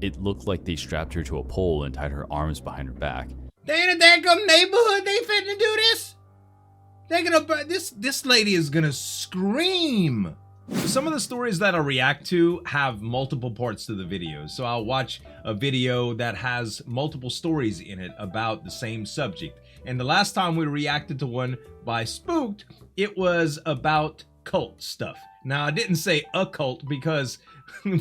It looked like they strapped her to a pole and tied her arms behind her back. They in a daggum neighborhood, they finna do this? They're gonna, this lady is gonna scream. Some of the stories that I'll react to have multiple parts to the video. So I'll watch a video that has multiple stories in it about the same subject. And the last time we reacted to one by Spooked, it was about cult stuff. Now, I didn't say occult because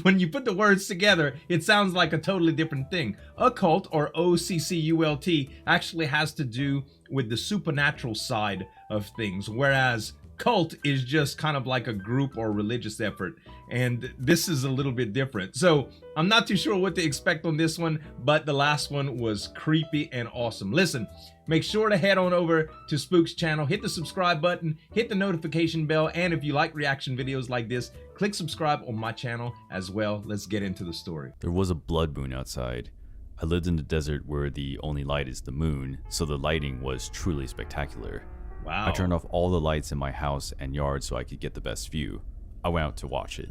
when you put the words together, it sounds like a totally different thing. Occult, or O-C-C-U-L-T, actually has to do with the supernatural side of things, whereas cult is just kind of like a group or religious effort, and this is a little bit different. So I'm not too sure what to expect on this one, but the last one was creepy and awesome. Listen, make sure to head on over to Spooked's channel, hit the subscribe button, hit the notification bell, and if you like reaction videos like this, click subscribe on my channel as well. Let's get into the story. There was a blood moon outside. I lived in the desert where the only light is the moon, so the lighting was truly spectacular. Wow. I turned off all the lights in my house and yard so I could get the best view. I went out to watch it.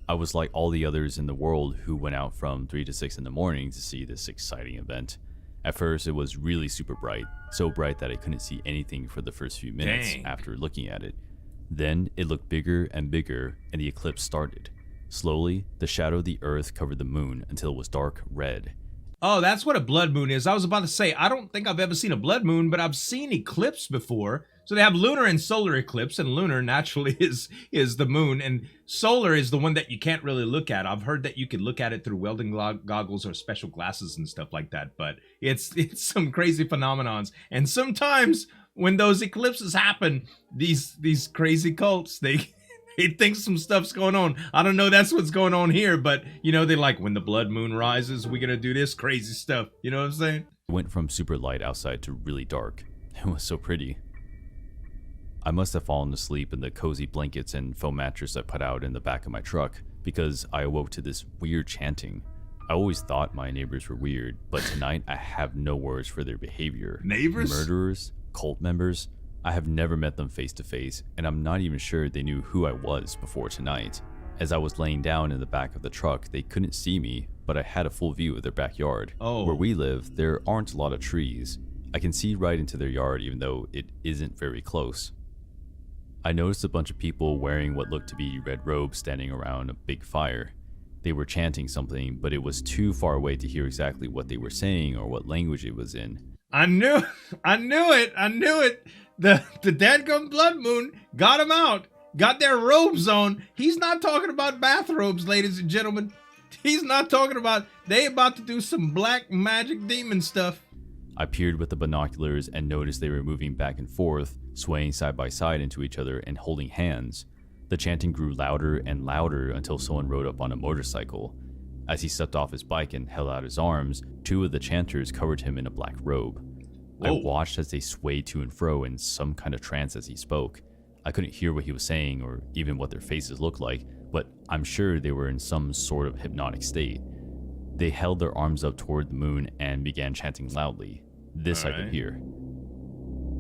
I was like all the others in the world who went out from 3 to 6 in the morning to see this exciting event. At first, it was really super bright, so bright that I couldn't see anything for the first few minutes after looking at it. Then it looked bigger and bigger, and the eclipse started. Slowly, the shadow of the earth covered the moon until it was dark red. Oh, that's what a blood moon is. I was about to say, I don't think I've ever seen a blood moon, but I've seen eclipse before. So they have lunar and solar eclipse, and lunar naturally is the moon, and solar is the one that you can't really look at. I've heard that you can look at it through welding goggles or special glasses and stuff like that, but it's some crazy phenomenons. And sometimes when those eclipses happen, these crazy cults, they think some stuff's going on. I don't know that's what's going on here, but you know, they like, when the blood moon rises, we're gonna do this crazy stuff. You know what I'm saying? It went from super light outside to really dark. It was so pretty. I must have fallen asleep in the cozy blankets and foam mattress I put out in the back of my truck because I awoke to this weird chanting. I always thought my neighbors were weird, but tonight I have no words for their behavior. Neighbors? Murderers? Cult members? I have never met them face to face, and I'm not even sure they knew who I was before tonight. As I was laying down in the back of the truck, they couldn't see me, but I had a full view of their backyard. Oh. Where we live, there aren't a lot of trees. I can see right into their yard even though it isn't very close. I noticed a bunch of people wearing what looked to be red robes standing around a big fire. They were chanting something, but it was too far away to hear exactly what they were saying or what language it was in. I knew it. The dadgum blood moon got them out, got their robes on. He's not talking about bathrobes, ladies and gentlemen. He's not talking about, they about to do some black magic demon stuff. I peered with the binoculars and noticed they were moving back and forth, swaying side by side into each other and holding hands. The chanting grew louder and louder until someone rode up on a motorcycle. As he stepped off his bike and held out his arms, 2 of the chanters covered him in a black robe. Whoa. I watched as they swayed to and fro in some kind of trance as he spoke. I couldn't hear what he was saying or even what their faces looked like, but I'm sure they were in some sort of hypnotic state. They held their arms up toward the moon and began chanting loudly. This I could hear.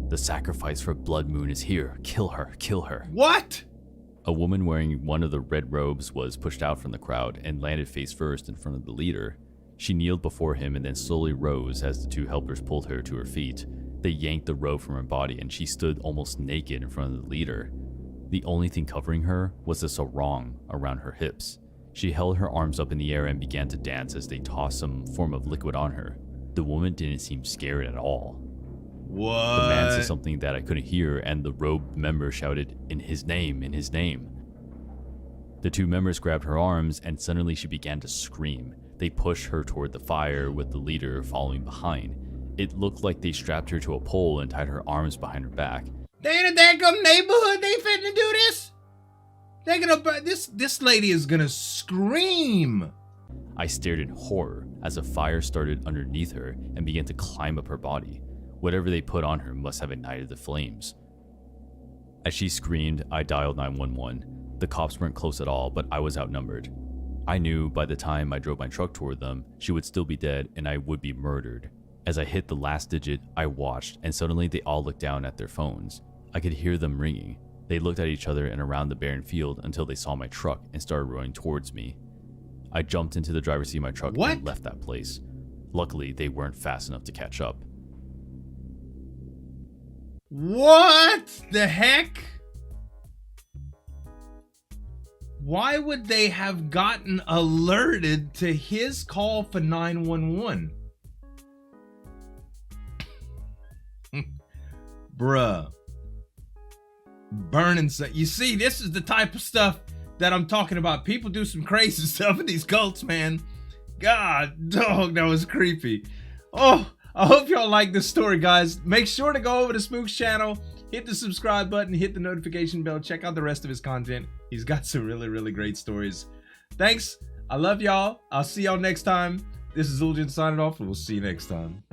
The sacrifice for Blood Moon is here. Kill her, kill her. What? A woman wearing one of the red robes was pushed out from the crowd and landed face first in front of the leader. She kneeled before him and then slowly rose as the 2 helpers pulled her to her feet. They yanked the robe from her body and she stood almost naked in front of the leader. The only thing covering her was a sarong around her hips. She held her arms up in the air and began to dance as they tossed some form of liquid on her. The woman didn't seem scared at all. What? The man said something that I couldn't hear, and the robed member shouted, "In his name, in his name." The 2 members grabbed her arms, and suddenly she began to scream. They pushed her toward the fire, with the leader following behind. It looked like they strapped her to a pole and tied her arms behind her back. They in a daggum neighborhood, they finna do this? They're gonna, this lady is gonna scream. I stared in horror as a fire started underneath her and began to climb up her body. Whatever they put on her must have ignited the flames. As she screamed, I dialed 911. The cops weren't close at all, but I was outnumbered. I knew by the time I drove my truck toward them, she would still be dead and I would be murdered. As I hit the last digit, I watched, and suddenly they all looked down at their phones. I could hear them ringing. They looked at each other and around the barren field until they saw my truck and started rowing towards me. I jumped into the driver's seat of my truck What? and left that place. Luckily, they weren't fast enough to catch up. What the heck? Why would they have gotten alerted to his call for 911? Bruh. Burning stuff. You see, this is the type of stuff that I'm talking about. People do some crazy stuff in these cults, man. God, dog, that was creepy. Oh, I hope y'all like this story, guys. Make sure to go over to Spook's channel, hit the subscribe button, hit the notification bell, check out the rest of his content. He's got some really, really great stories. Thanks. I love y'all. I'll see y'all next time. This is Zueljin signing off, and we'll see you next time.